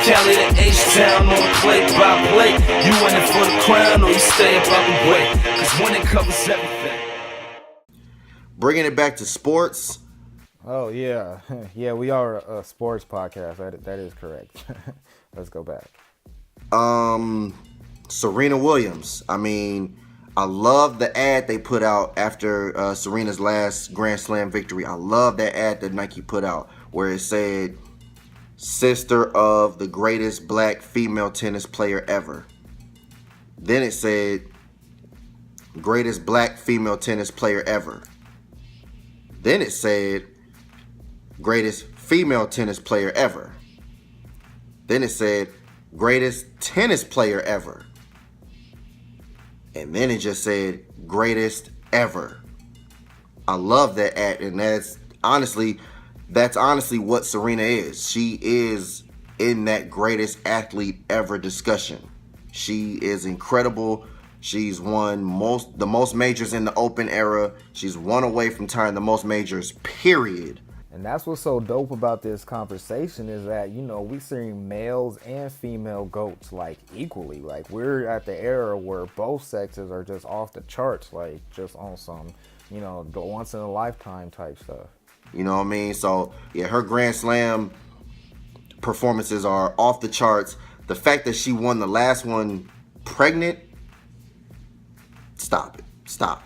Cali to H-Town on plate by plate. You in it for the crown or you stay up out the way, cause winning covers everything. Bringing it back to sports. Oh, yeah. Yeah, we are a sports podcast. That is correct. Let's go back. Serena Williams. I mean, I love the ad they put out after Serena's last Grand Slam victory. I love that ad that Nike put out where it said, sister of the greatest black female tennis player ever. Then it said, greatest black female tennis player ever. Then it said, greatest female tennis player ever. Then it said, greatest tennis player ever. And then it just said, greatest ever. I love that ad, and that's honestly what Serena is. She is in that greatest athlete ever discussion. She is incredible. She's won the most majors in the Open era. She's one away from tying the most majors, period. And that's what's so dope about this conversation is that, you know, we see males and female GOATs like equally. Like we're at the era where both sexes are just off the charts, like just on some, you know, the once in a lifetime type stuff. You know what I mean? So yeah, her Grand Slam performances are off the charts. The fact that she won the last one pregnant, stop it. Stop.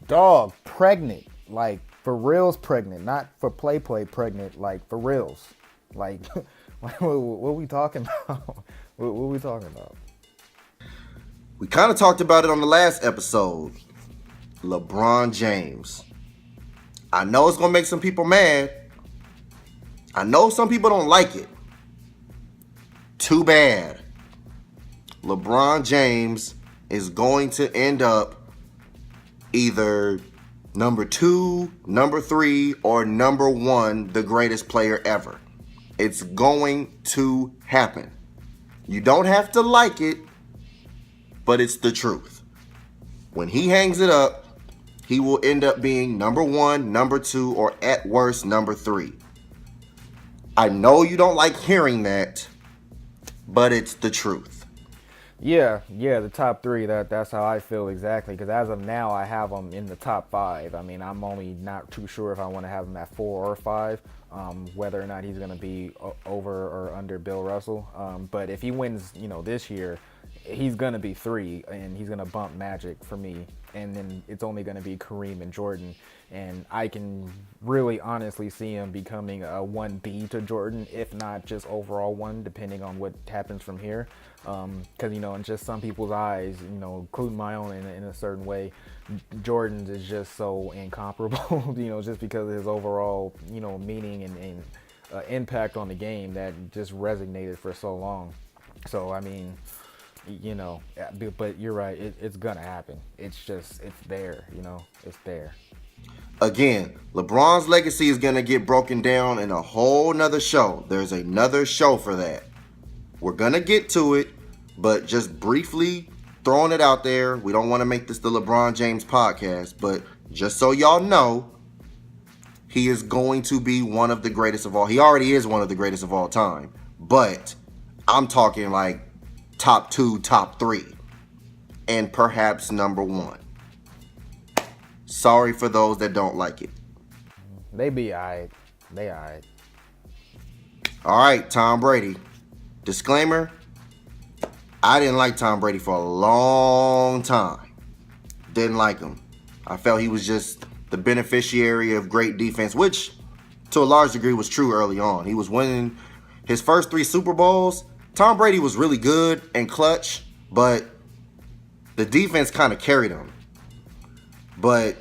Dog, pregnant. Like for reals pregnant, not for play pregnant, like for reals. Like what are we talking about? What are we talking about? We kind of talked about it on the last episode. LeBron James. I know it's going to make some people mad. I know some people don't like it. Too bad. LeBron James is going to end up either number 2, number 3, or number 1, the greatest player ever. It's going to happen. You don't have to like it, but it's the truth. When he hangs it up, he will end up being number 1, number 2, or at worst, number 3. I know you don't like hearing that, but it's the truth. Yeah, the top 3, that's how I feel exactly, because as of now, I have him in the top 5. I mean, I'm only not too sure if I want to have him at 4 or 5, whether or not he's going to be over or under Bill Russell. But if he wins, you know, this year, he's going to be 3, and he's going to bump Magic for me. And then it's only going to be Kareem and Jordan. And I can really honestly see him becoming a 1B to Jordan, if not just overall 1, depending on what happens from here. Because, you know, in just some people's eyes, you know, including my own in a certain way, Jordan's is just so incomparable, you know, just because of his overall, you know, meaning and impact on the game that just resonated for so long. So, I mean, you know, but you're right, it's gonna happen. It's there, you know, it's there. Again, LeBron's legacy is gonna get broken down in a whole nother show. There's another show for that. We're gonna get to it, but just briefly throwing it out there. We don't want to make this the LeBron James podcast, but just so y'all know, he is going to be one of the greatest of all. He already is one of the greatest of all time, but I'm talking like top 2, top 3, and perhaps number 1. Sorry for those that don't like it. They be alright. They alright. All right, Tom Brady. Disclaimer, I didn't like Tom Brady for a long time. Didn't like him. I felt he was just the beneficiary of great defense, which to a large degree was true early on. He was winning his first 3 Super Bowls. Tom Brady was really good and clutch, but the defense kind of carried him. But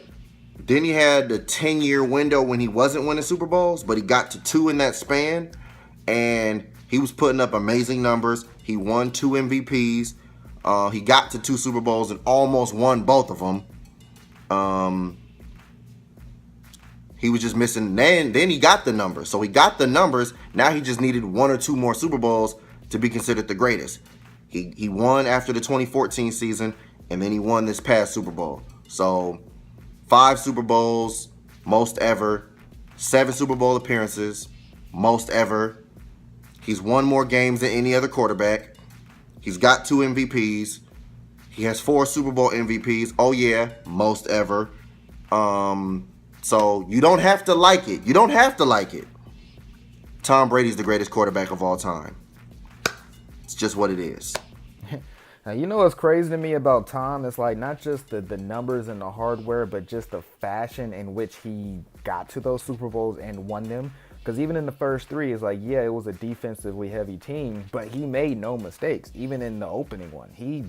then he had the 10-year window when he wasn't winning Super Bowls, but he got to 2 in that span, and he was putting up amazing numbers. He won 2 MVPs. He got to 2 Super Bowls and almost won both of them. He was just missing. Then he got the numbers. So he got the numbers. Now he just needed 1 or 2 more Super Bowls to be considered the greatest. He won after the 2014 season, and then he won this past Super Bowl. So 5 Super Bowls, most ever. 7 Super Bowl appearances, most ever. He's won more games than any other quarterback. He's got 2 MVPs. He has 4 Super Bowl MVPs. Oh yeah, most ever. So you don't have to like it. You don't have to like it. Tom Brady's the greatest quarterback of all time. It's just what it is. Now, you know what's crazy to me about Tom? It's like not just the numbers and the hardware, but just the fashion in which he got to those Super Bowls and won them. Because even in the first 3, it's like, yeah, it was a defensively heavy team, but he made no mistakes. Even in the opening one, he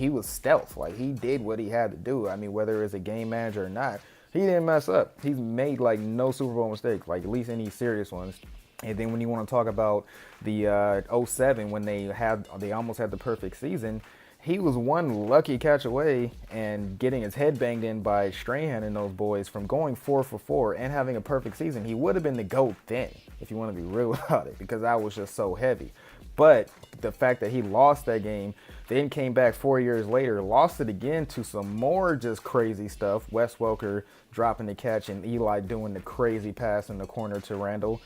was stealth. Like, he did what he had to do. I mean, whether it's a game manager or not, he didn't mess up. He's made, like, no Super Bowl mistakes, like, at least any serious ones. And then when you want to talk about the 07, when they almost had the perfect season, he was one lucky catch away and getting his head banged in by Strahan and those boys from going 4 for 4 and having a perfect season. He would have been the GOAT then, if you want to be real about it, because that was just so heavy. But the fact that he lost that game, then came back 4 years later, lost it again to some more just crazy stuff. Wes Welker dropping the catch and Eli doing the crazy pass in the corner to Randall.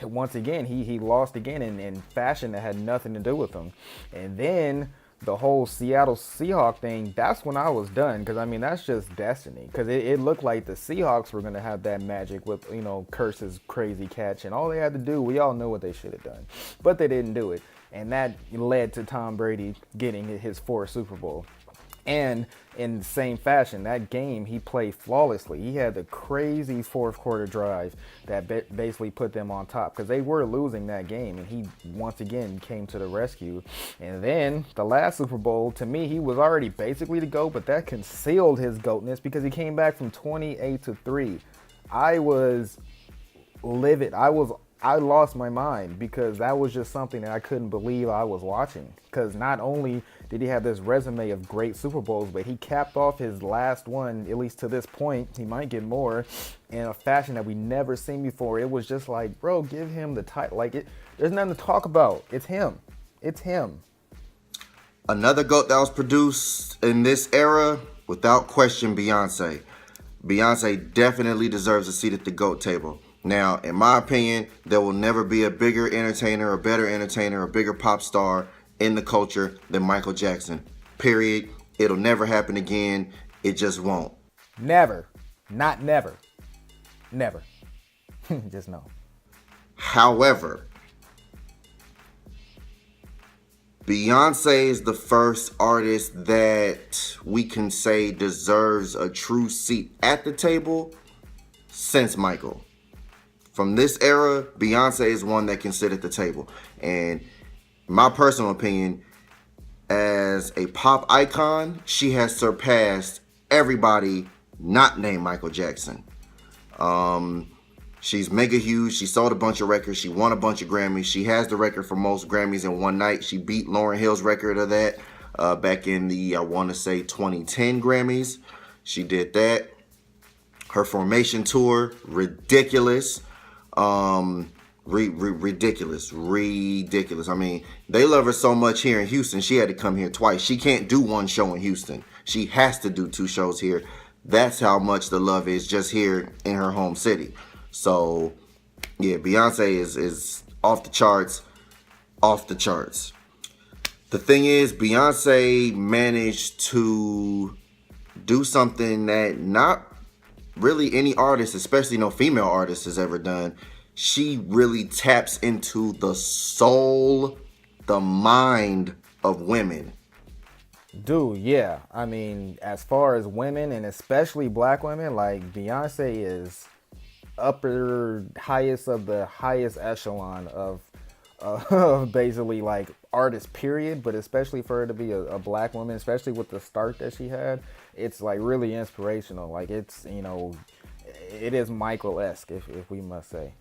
Once again, he lost again in fashion that had nothing to do with him. And then the whole Seattle Seahawks thing, that's when I was done. Because, I mean, that's just destiny. Because it looked like the Seahawks were going to have that magic with, Curse's crazy catch. And all they had to do, we all know what they should have done. But they didn't do it. And that led to Tom Brady getting his 4th Super Bowl. And in the same fashion, that game, he played flawlessly. He had the crazy 4th quarter drive that basically put them on top because they were losing that game. And he, once again, came to the rescue. And then the last Super Bowl, to me, he was already basically the GOAT, but that concealed his GOATness because he came back from 28-3. I was livid. I lost my mind because that was just something that I couldn't believe I was watching. Because not only did he have this resume of great Super Bowls, but he capped off his last one, at least to this point, he might get more, in a fashion that we never seen before. It was just like, bro, give him the title. Like, there's nothing to talk about. It's him. It's him. Another GOAT that was produced in this era, without question, Beyonce. Beyonce definitely deserves a seat at the GOAT table. Now, in my opinion, there will never be a bigger entertainer, a better entertainer, a bigger pop star in the culture than Michael Jackson. Period. It'll never happen again. It just won't. Never. Not never. Never. Just no. However, Beyonce is the first artist that we can say deserves a true seat at the table since Michael. From this era, Beyonce is one that can sit at the table. And my personal opinion, as a pop icon, she has surpassed everybody not named Michael Jackson. She's mega huge. She sold a bunch of records. She won a bunch of Grammys. She has the record for most Grammys in one night. She beat Lauryn Hill's record of that back in the, I want to say, 2010 Grammys. She did that. Her Formation tour, ridiculous. Ridiculous. I mean, they love her so much here in Houston, she had to come here twice. She can't do one show in Houston. She has to do 2 shows here. That's how much the love is just here in her home city. So, yeah, Beyonce is off the charts. Off the charts. The thing is, Beyonce managed to do something that not really any artist, especially no female artist, has ever done. She really taps into the soul, the mind of women. Dude, yeah. I mean, as far as women, and especially black women, like, Beyonce is highest of the highest echelon of basically, like, artist, period. But especially for her to be a black woman, especially with the start that she had, it's, like, really inspirational. Like, it's, it is Michael-esque, if we must say.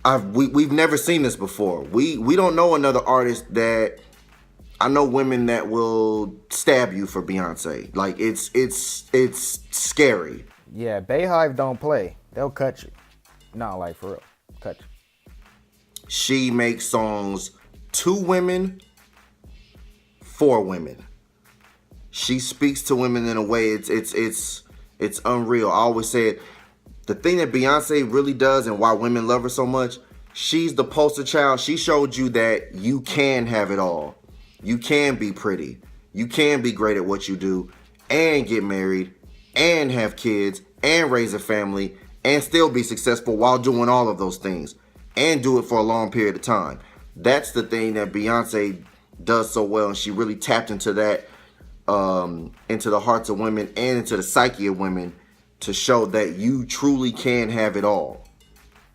We've never seen this before. We don't know another artist that, I know women that will stab you for Beyonce. Like, it's scary. Yeah, Bayhive don't play. They'll cut you. No, like, for real. Cut you. She makes songs to women, for women. She speaks to women in a way it's unreal. I always say it. the thing that Beyonce really does and why women love her so much, she's the poster child. She showed you that you can have it all. You can be pretty. You can be great at what you do and get married and have kids and raise a family and still be successful while doing all of those things and do it for a long period of time. That's the thing that Beyonce does so well, and she really tapped into that, into the hearts of women and into the psyche of women to show that you truly can have it all.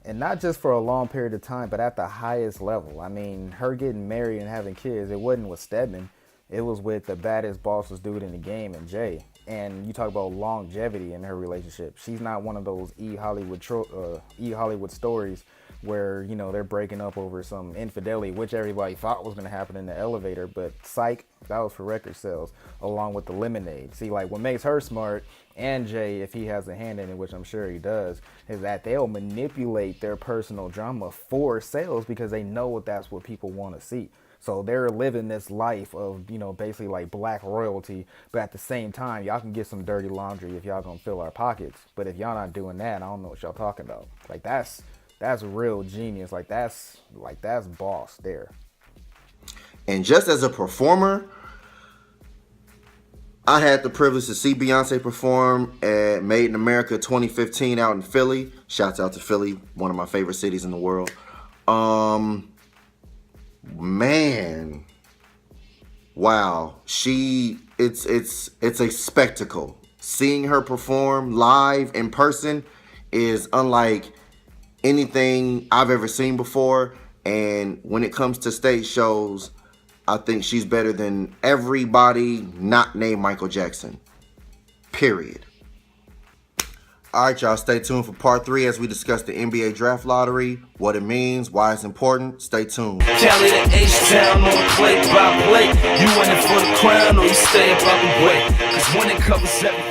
And not just for a long period of time, but at the highest level. I mean, her getting married and having kids, it wasn't with Stedman. It was with the baddest, bossest dude in the game, and Jay. And you talk about longevity in her relationship. She's not one of those Hollywood stories where, you know, they're breaking up over some infidelity, which everybody thought was going to happen in the elevator. But psych, that was for record sales, along with the lemonade. See, like, what makes her smart, and Jay, if he has a hand in it, which I'm sure he does, is that they'll manipulate their personal drama for sales because they know that's what people want to see. So they're living this life of, you know, basically like black royalty, but at the same time, y'all can get some dirty laundry if y'all gonna fill our pockets. But if y'all not doing that, I don't know what y'all talking about. Like, that's real genius. Like that's boss there. And just as a performer, I had the privilege to see Beyonce perform at Made in America 2015 out in Philly. Shouts out to Philly, one of my favorite cities in the world. Man, wow, it's a spectacle. Seeing her perform live in person is unlike anything I've ever seen before. And when it comes to stage shows, I think she's better than everybody not named Michael Jackson. Period. All right, y'all, stay tuned for part 3 as we discuss the NBA draft lottery, what it means, why it's important. Stay tuned. Cali to H-Town on plate by plate. You in it for the crown or you stay up out the way. Cause when it covers everything.